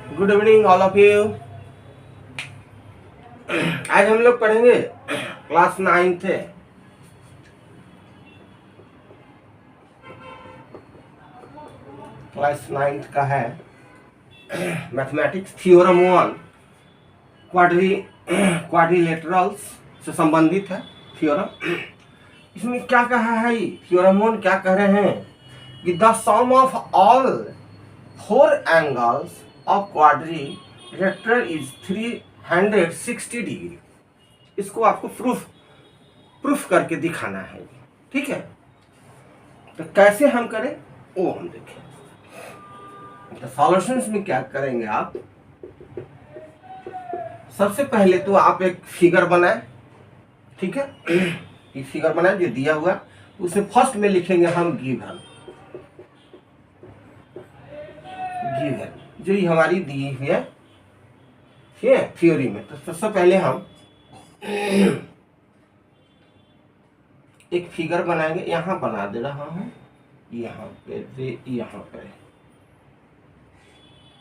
Good evening all of you. आज हम लोग पढ़ेंगे क्लास 9th है। क्लास 9th का है मैथमेटिक्स थ्योरम 1 क्वाड्रिलेटरल्स से संबंधित है थ्योरम। इसमें क्या कहा है थ्योरम 1 क्या कह रहे हैं कि the sum of all 4 angles of quadrilateral is 360 degree. इसको आपको प्रूफ करके दिखाना है। ठीक है, तो कैसे हम करें वो हम देखें। तो सॉल्यूशंस में क्या करेंगे आप, सबसे पहले तो आप एक फिगर बनाए। ठीक है, एक फिगर बनाए जो दिया हुआ, उसे फर्स्ट में लिखेंगे हम गिवन जो ये हमारी दी हुई है थ्योरी में। तो सबसे पहले हम एक फिगर बनाएंगे। यहाँ बना दे रहा हूँ, यहाँ पे यहाँ पे।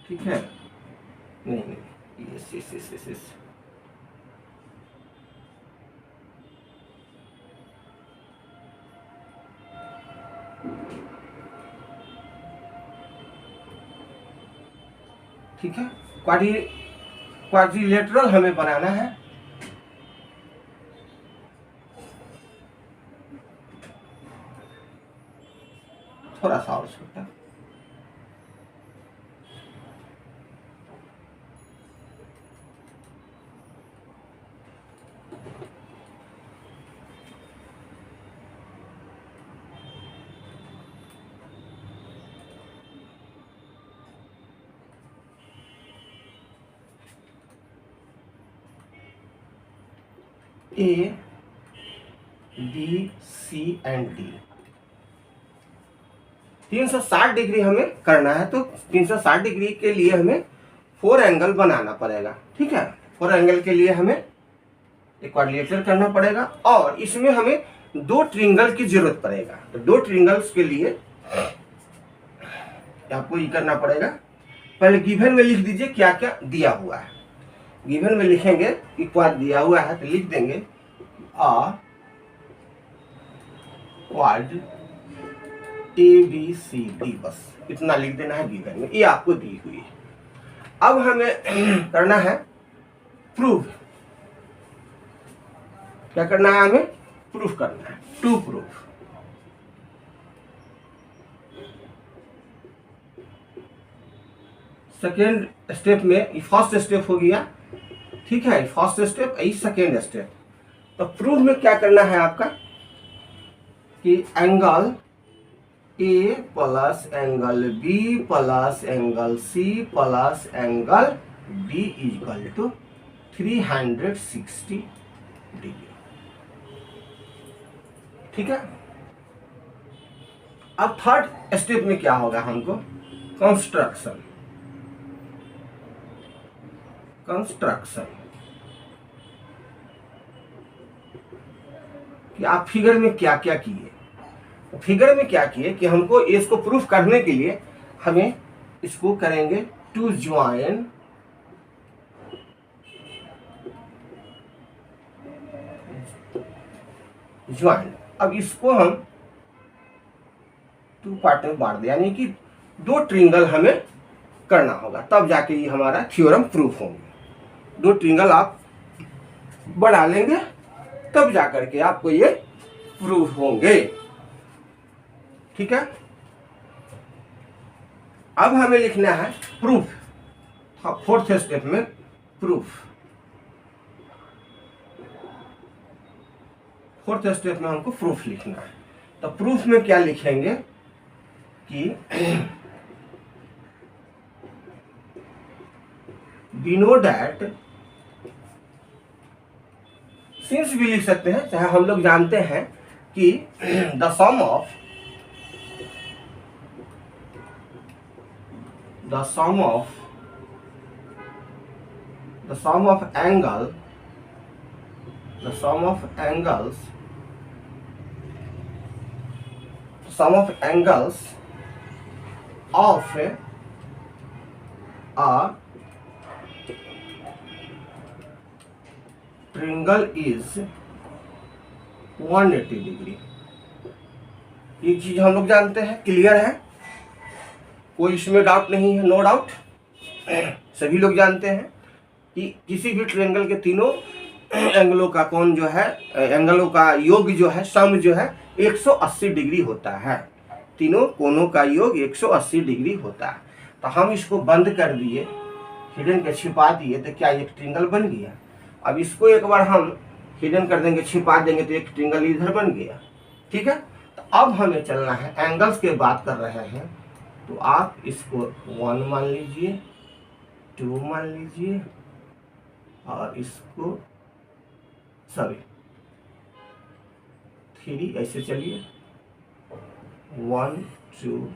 ठीक है, नहीं यस। ठीक है, क्वाड्रिलेटरल हमें बनाना है। थोड़ा सा और छोटा। A, B, C and D 360 degree हमें करना है। तो 360 डिग्री के लिए हमें 4 एंगल बनाना पड़ेगा। ठीक है, 4 एंगल के लिए हमें एक क्वाड्रिलेटरल करना पड़ेगा और इसमें हमें 2 ट्रिंगल की जरूरत पड़ेगा। तो 2 ट्रिंगल्स के लिए आपको ये करना पड़ेगा। पहले गिवन में लिख दीजिए क्या क्या दिया हुआ है। गिवन में लिखेंगे कि क्वाड दिया हुआ है तो लिख देंगे क्वाड ABCD, बस इतना लिख देना है गिवन में। ये आपको दी हुई है। अब हमें करना है प्रूफ। क्या करना है हमें? प्रूफ करना है। To proof. सेकेंड स्टेप में फर्स्ट स्टेप हो गया। ठीक है, फर्स्ट स्टेप यही सेकेंड स्टेप। तो प्रूफ में क्या करना है आपका कि angle A plus angle B plus angle C plus angle D equal to 360 degree. ठीक है, अब थर्ड स्टेप में क्या होगा हमको? कंस्ट्रक्शन कि आप फिगर में क्या क्या किए। फिगर में क्या किए कि हमको इसको प्रूफ करने के लिए हमें इसको करेंगे टू ज्वाइन अब इसको हम 2 पार्ट में बांट दें, यानी कि 2 ट्रिंगल हमें करना होगा, तब जाके ये हमारा थ्योरम प्रूफ होंगे। 2 ट्रिंगल आप बना लेंगे तब जाकर के आपको ये प्रूफ होंगे। ठीक है, अब हमें लिखना है प्रूफ। फोर्थ स्टेप में प्रूफ। फोर्थ स्टेप में हमको प्रूफ लिखना है। तो प्रूफ में क्या लिखेंगे कि we know that, सिंस भी लिख सकते हैं, चाहे हम लोग जानते हैं कि the sum of angles of a triangle is 180 degree. ये चीज हम लोग जानते हैं, क्लियर है, कोई इसमें डाउट नहीं है, नो डाउट। सभी लोग जानते हैं कि किसी भी ट्रायंगल के तीनों एंगलों का कोण जो है, एंगलों का योग जो है, सम जो है 180 डिग्री होता है। तीनों कोणों का योग 180 डिग्री होता है। तो हम इसको बंद कर दिए, हिडन के छिपा दिए, तो क्या एक ट्रायंगल बन गया। अब इसको एक बार हम हिडन कर देंगे, छिपा देंगे, तो एक ट्रायंगल इधर बन गया। ठीक है, तो अब हमें चलना है, एंगल्स की बात कर रहे हैं, तो आप इसको 1 मान लीजिए, 2 मान लीजिए, और इसको सॉरी 3, ऐसे चलिए, 1 2,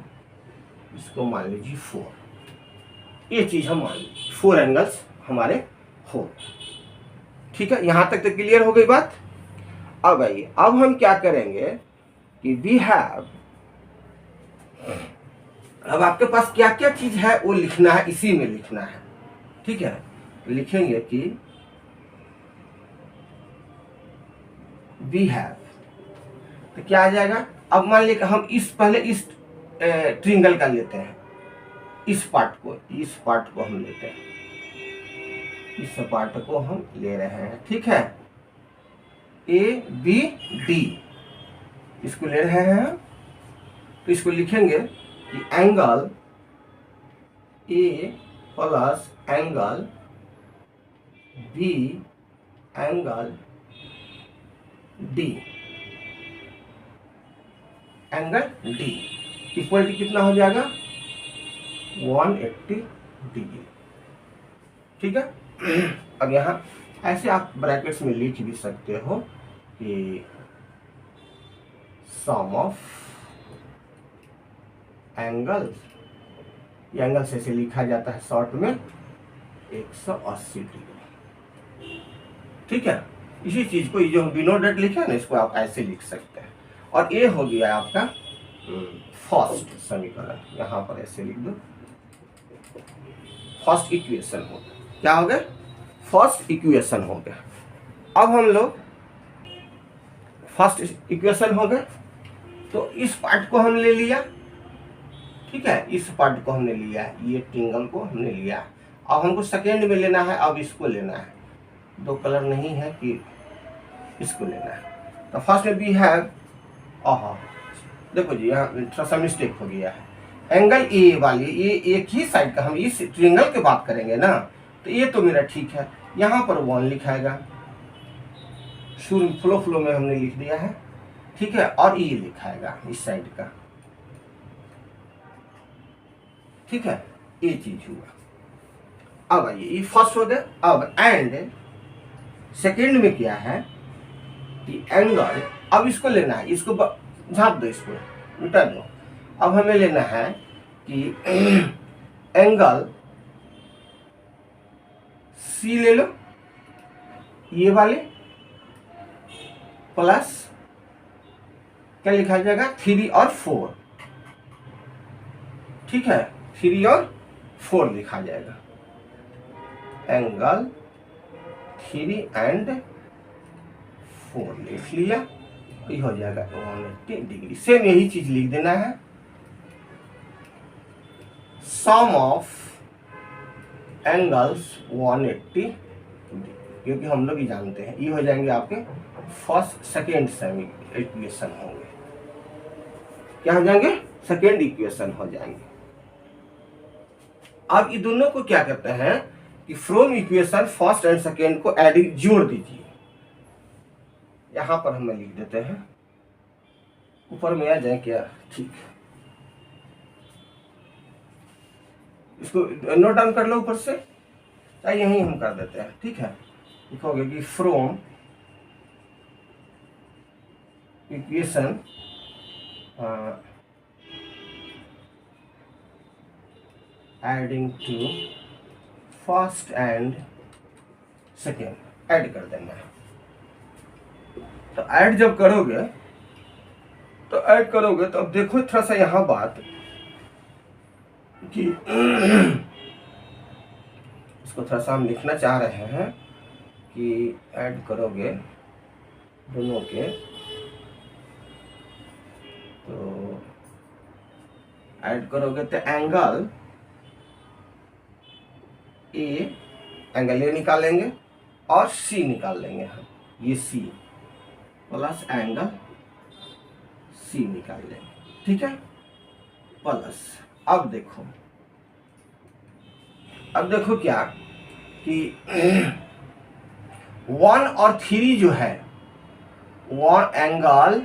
इसको मान लीजिए 4। ये चीज हम मान लीजिए 4 एंगल्स हमारे हो। ठीक है, यहां तक तो क्लियर हो गई बात। अब आइए, अब हम क्या करेंगे कि वी हैव, अब आपके पास क्या क्या चीज है वो लिखना है, इसी में लिखना है। ठीक है, लिखेंगे कि वी हैव, तो क्या आ जाएगा। अब मान लीजिए हम इस पहले इस ट्रायंगल का लेते हैं, इस पार्ट को हम लेते हैं, इस पार्ट को हम ले रहे हैं। ठीक है, ए बी डी इसको ले रहे हैं, तो इसको लिखेंगे कि angle A plus angle B angle D, angle D equal to कितना हो जाएगा, 180 डिग्री। ठीक है, अब यहाँ ऐसे आप ब्रैकेट्स में लिख भी सकते हो कि सम ऑफ एंगल्स, एंगल्स ऐसे लिखा जाता है शॉर्ट में 180 डिग्री। ठीक है, इसी चीज को, ये जो डिनोटेड लिखा है ना, इसको आप ऐसे लिख सकते हैं। और ये हो गया आपका फर्स्ट समीकरण, यहाँ पर ऐसे लिख दो, फर्स्ट इक्वेशन हो गया। क्या हो गया, फर्स्ट इक्वेशन हो गया। अब हम लोग फर्स्ट इक्वेशन हो गए, तो इस पार्ट को हम ले लिया। ठीक है, इस पार्ट को हमने लिया, ये ट्रायंगल को हमने लिया। अब हमको सेकेंड में लेना है, अब इसको लेना है, 2 कलर नहीं है कि इसको लेना है। तो फर्स्ट में भी है, देखो जी यहाँ थोड़ा सा मिस्टेक हो गया है, एंगल ए वाली, ये एक ही साइड का, हम इस ट्रायंगल की बात करेंगे ना, तो ये तो मेरा ठीक है, यहाँ पर 1 लिखाएगा, शुरू फ्लो में हमने लिख दिया है। ठीक है, और ये लिखाएगा इस साइड का। ठीक है, ये चीज हुआ। अब आइए, ये फर्स्ट हो गया। अब एंड सेकेंड में क्या है कि एंगल, अब इसको लेना है, इसको झाँप दो, इसको मिटा दो। अब हमें लेना है कि एंगल सी ले लो, ये वाले, प्लस क्या लिखा जाएगा, 3 और 4। ठीक है, 3 और 4 लिखा जाएगा, एंगल 3 एंड 4 लिख लिया, ये हो जाएगा 180 डिग्री। सेम यही चीज लिख देना है, सम ऑफ एंगल्स 180, क्योंकि हम लोग ही जानते हैं, ये हो जाएंगे आपके फर्स्ट सेकेंड सेमी इक्वेशन होंगे। क्या हो जाएंगे, सेकेंड इक्वेशन हो जाएंगे। अब ये दोनों को क्या कहते हैं कि from equation first and second को एडिंग जोड़ दीजिए। यहां पर हम लिख देते हैं, ऊपर में आ जाए क्या, ठीक, इसको नोट डाउन कर लो ऊपर से, चाहे यहीं हम कर देते हैं। ठीक है, लिखोगे कि from equation adding to first and second, add कर देना है। तो ऐड जब करोगे तो अब देखो थोड़ा सा यहाँ बात कि इसको थोड़ा सा हम लिखना चाह रहे हैं कि ऐड करोगे दोनों के तो ऐड करोगे तो एंगल ए निकालेंगे और सी निकाल लेंगे हम, ये सी प्लस एंगल सी निकाल लेंगे, ठीक है। प्लस अब देखो क्या कि 1 और 3 जो है angle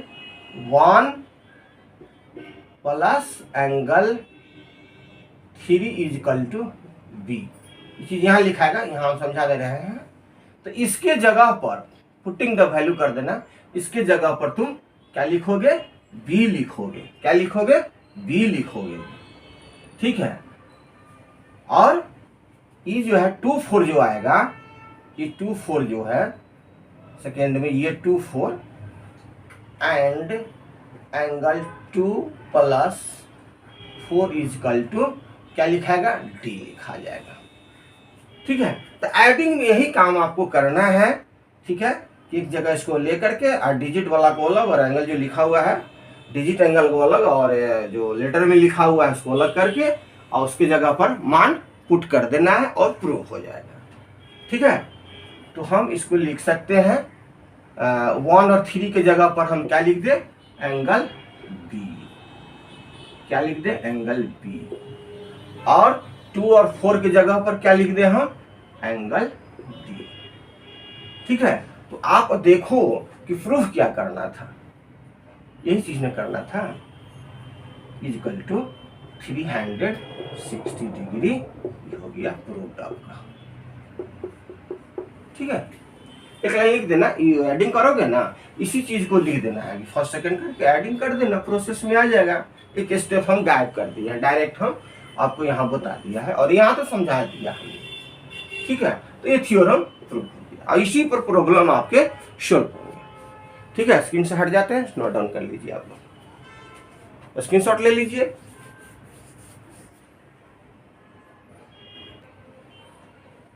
1 plus angle 3 is equal to B. ये चीज यहाँ लिखाएगा, यहाँ हम समझा दे रहे हैं। तो इसके जगह पर पुटिंग द वैल्यू कर देना, इसके जगह पर तुम क्या लिखोगे, बी लिखोगे। क्या लिखोगे, बी लिखोगे, ठीक है। और ये जो है 2 4 जो आएगा, ये 2 4 जो है सेकेंड में, ये 2 4 and angle 2 plus 4 is equal to क्या लिखाएगा, डी लिखा जाएगा, ठीक है। तो एडिंग में यही काम आपको करना है, ठीक है। एक जगह इसको लेकर के और डिजिट वाला को अलग और एंगल जो लिखा हुआ है डिजिट एंगल को अलग और जो लेटर में लिखा हुआ है उसको अलग करके और उसके जगह पर मान पुट कर देना है और प्रूव हो जाएगा, ठीक है। तो हम इसको लिख सकते हैं 1 और 3 के जगह पर हम क्या लिख दे, एंगल बी। क्या लिख दे, एंगल बी। और 2 और 4 की जगह पर क्या लिख दे हम, एंगल डी, ठीक है। तो आप देखो कि प्रूफ क्या करना था, यही चीज ने करना था, इक्वल टू 360 डिग्री हो गया प्रूफ आपका, ठीक है। एक लाइन लिख देना, एडिंग करोगे ना इसी चीज को लिख देना है, फर्स्ट सेकंड करके एडिंग कर देना, प्रोसेस में आ जाएगा। एक स्टेप हम गायब कर दिया है, डायरेक्ट हम आपको यहाँ बता दिया है और यहाँ तो समझा दिया है, ठीक है। तो ये थ्योरम प्रूव हो गया और इसी पर प्रॉब्लम आपके सॉल्व होंगे, ठीक है। स्क्रीन से हट जाते हैं, नोट डाउन कर लीजिए आप लोग, स्क्रीनशॉट ले लीजिए।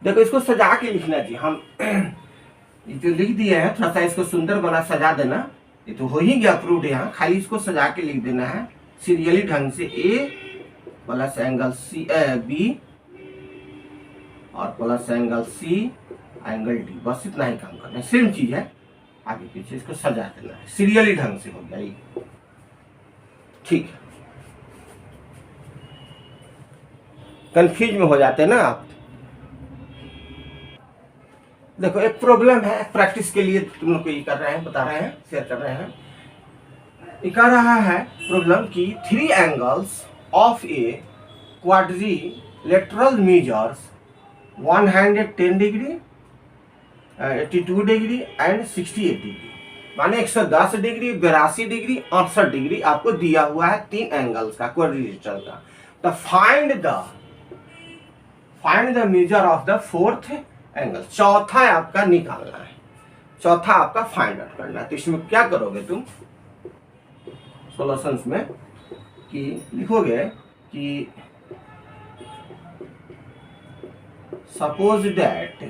देखो इसको सजा के लिखना चाहिए, हम ये जो लिख दिए हैं थोड़ा सा इसको सुंदर बना सजा देना, ये तो हो ही गया प्रूव्ड। यहाँ खाली इसको सजा के लिख देना है सीरियली ढंग से, A plus angle C B और plus angle C angle D, बस इतना ही काम करना है, सेम चीज है, आगे पीछे इसको सजा देना है, सीरियली ढंग से हो गया ये, ठीक है। कंफ्यूज में हो जाते हैं ना आप। देखो एक प्रॉब्लम है, प्रैक्टिस के लिए तुम लोग को ये कर रहे हैं, बता रहे हैं, शेयर कर रहे हैं। ये कह रहा है प्रॉब्लम की 3 angles of a quadrilateral measures 110 degree, 82 degree and 68 degree, माने 110 डिग्री, 82 डिग्री, 68 डिग्री आपको दिया हुआ है 3 एंगल्स का क्वाड्रिलेटरल का। तो find the measure of the 4th angle, चौथा आपका निकालना है, चौथा आपका फाइंड आउट करना है। तो इसमें क्या करोगे तुम सॉल्यूशंस में कि लिखोगे कि suppose that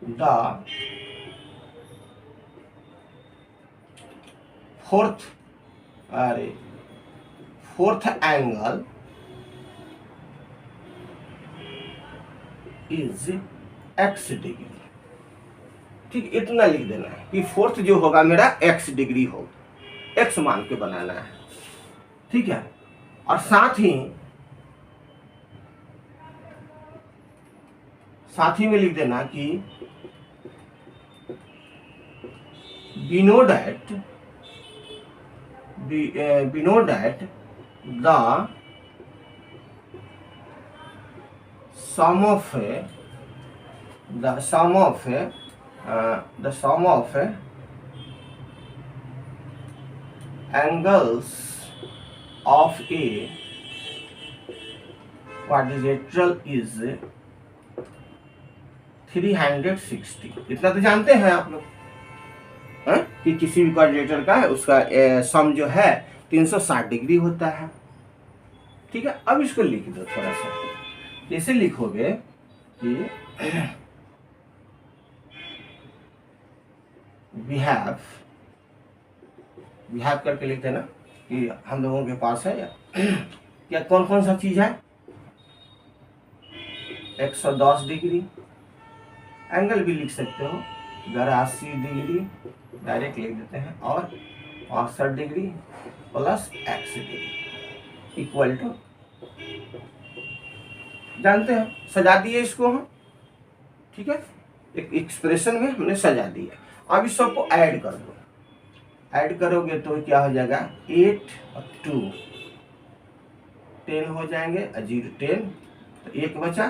the fourth angle is x degree, ठीक, इतना लिख देना है कि फोर्थ जो होगा मेरा x डिग्री होगा, x मान के बनाना है, ठीक है। और साथ ही में लिख देना कि we know that the sum of angles of a quadrilateral is 360। इतना तो जानते हैं आप लोग कि किसी भी क्वाड्रिलेटरल का उसका सम जो है 360 डिग्री होता है, ठीक है, अब इसको लिख दो थोड़ा सा। कैसे लिखोगे कि वी हैव करके लिखते हैं ना कि हम लोगों के पास है क्या कौन कौन सा चीज है। 110 डिग्री, एंगल भी लिख सकते हो 82 डिग्री डायरेक्ट लिख देते हैं, और 65 degree plus x degree equal to, जानते हैं, सजा दिए इसको हम, ठीक है, एक एक्सप्रेशन में हमने सजा दिया। अब इस सबको ऐड कर दो, ऐड करोगे तो क्या हो जाएगा 8 और 2 10 हो जाएंगे, 0 10, तो 1 बचा,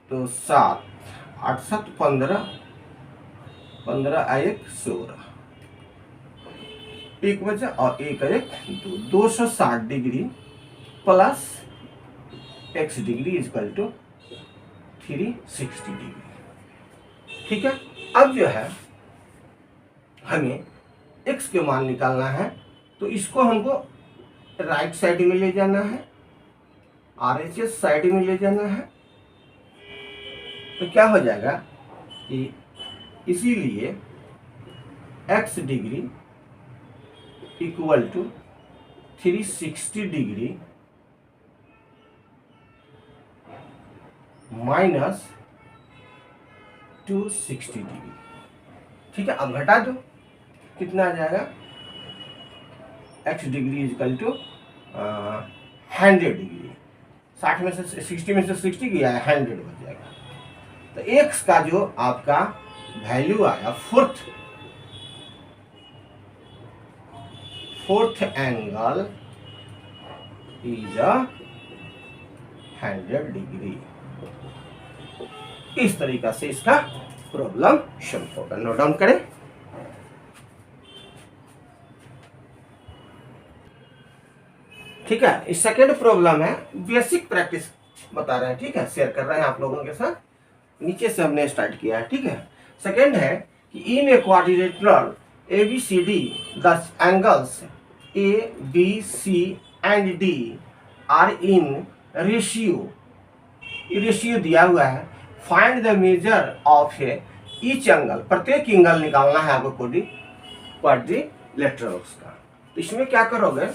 तो 7 8 7 15 15 1 16, 1 बचा और 1 1 2, 260 degree plus x degree equal to 360 degree. ठीक है, अब जो है हमें x के मान निकालना है, तो इसको हमको राइट साइड में ले जाना है, RHS साइड में ले जाना है। तो क्या हो जाएगा कि इसीलिए x degree equal to 360 degree minus 260 degree. ठीक है, अब घटा दो, कितना आ जाएगा, x degree equal to 100 degree, 60 में से 60 गया है, 100 बच जाएगा। तो x का जो आपका वैल्यू आया फोर्थ एंगल इज 100 डिग्री। इस तरीका से इसका प्रॉब्लम सॉल्व होगा। नोट डाउन करें। ठीक है, इस सेकेंड प्रॉब्लम है, बेसिक प्रैक्टिस बता रहे हैं, ठीक है, शेयर कर रहे हैं आप लोगों के साथ। नीचे से हमने स्टार्ट किया है। ठीक है, सेकेंड है कि in a quadrilateral ABCD the angles ABC and D are in ratio दिया हुआ है। Find the measure of each angle, प्रत्येक एंगल निकालना है आपको क्वाड्रिलेटरल्स का। तो इसमें क्या करोगे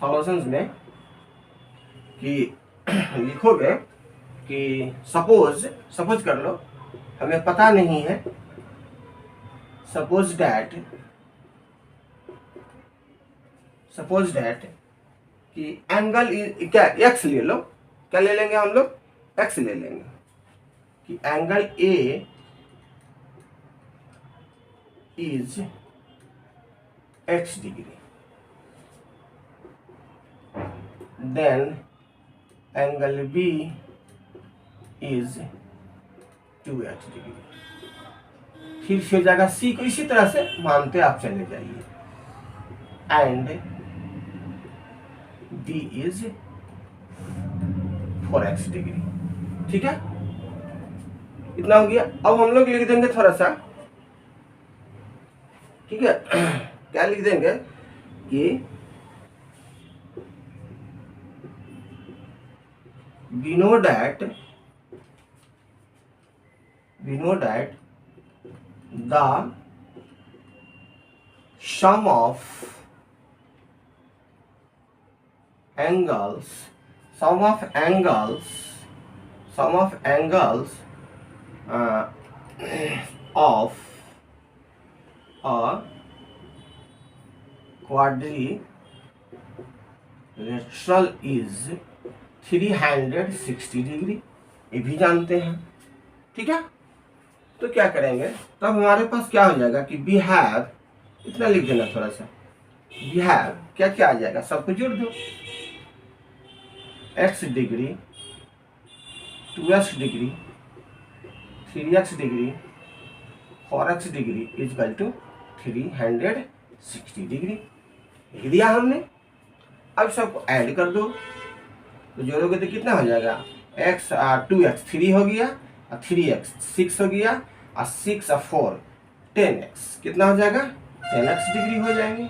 सॉल्यूशंस में कि लिखोगे कि सपोज कर लो, हमें पता नहीं है, सपोज डैट कि एंगल क्या x ले लो, क्या ले लेंगे हम लोग, x ले लेंगे कि angle A is x degree, then angle B is 2x degree. फिर हो जाएगा C को इसी तरह से मानते आप चले जाइए, and D is 4x degree. ठीक है, इतना हो गया। अब हम लोग लिख देंगे थोड़ा सा, ठीक है, क्या लिख देंगे कि we know that the sum of angles of a quadrilateral is 360 degree, ये भी जानते हैं। ठीक है, तो क्या करेंगे, तब हमारे पास क्या हो जाएगा कि वी हैव, इतना लिख देना थोड़ा सा, वी हैव क्या क्या आ जाएगा, सबको जोड़ दो, x degree 2x degree 3x degree 4x degree equal to 360 degree लिख दिया हमने। अब सबको ऐड कर दो, तो जोड़ोगे तो कितना हो जाएगा, x 2x 3 हो गया, और 3x 6 हो गया, और 6 और 4 10x, कितना हो जाएगा 10x डिग्री हो जाएंगे,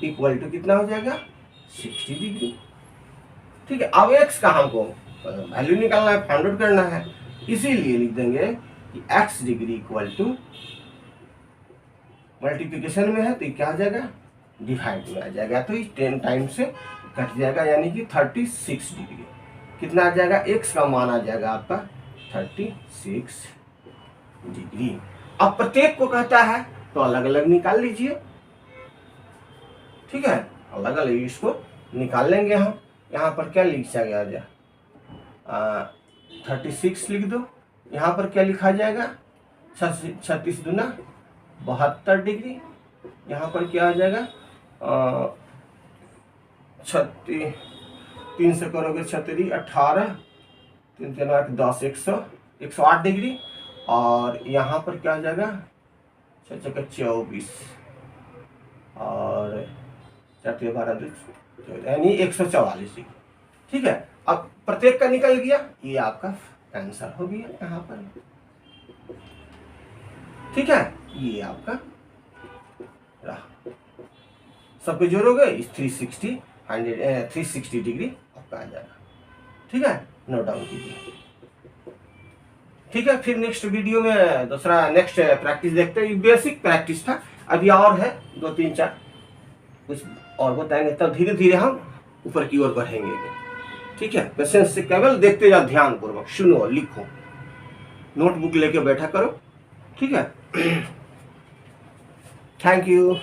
इक्वल टू कितना हो जाएगा 60 डिग्री। ठीक है, अब x का हमको वैल्यू निकालना है, फाइंड आउट करना है, इसीलिए लिख देंगे कि x degree equal to, multiplication में है तो ये क्या आ जाएगा, डिवाइड में आ जाएगा, तो ये 10 टाइम्स से कट जाएगा, यानी कि 36 डिग्री। कितना आ जाएगा, x का मान आ जाएगा आपका 36 डिग्री। अब प्रत्येक को कहता है तो अलग अलग निकाल लीजिए। ठीक है, अलग अलग इसको निकाल लेंगे हम। यहाँ पर क्या लिखा गया, 36 लिख दो। यहाँ पर क्या लिखा जाएगा, 36 दूना 72 डिग्री। यहाँ पर क्या आ जाएगा, 3 से करोगे 36, 18, 3 3 8 10, 108 डिग्री। और यहाँ पर क्या आ जाएगा, 6 6 24 और 4 3 12, यानी 144 डिग्री। ठीक है, अब प्रत्येक का निकल गया, ये आपका आंसर हो गया यहाँ पर। ठीक है, ये आपका रहा, सबको जोड़ोगे इस 360 डिग्री आपका आ जाएगा। ठीक है, नोट डाउन कीजिए। ठीक है, फिर नेक्स्ट वीडियो में दूसरा नेक्स्ट प्रैक्टिस देखते हैं। बेसिक प्रैक्टिस था, अभी और है 2 3 4 कुछ और बताएंगे, तब धीरे धीरे हम ऊपर की ओर बढ़ेंगे। ठीक है, पेशेंस से केवल देखते जाओ, ध्यान पूर्वक सुनो, लिखो, नोटबुक लेके बैठा करो। ठीक है, थैंक यू।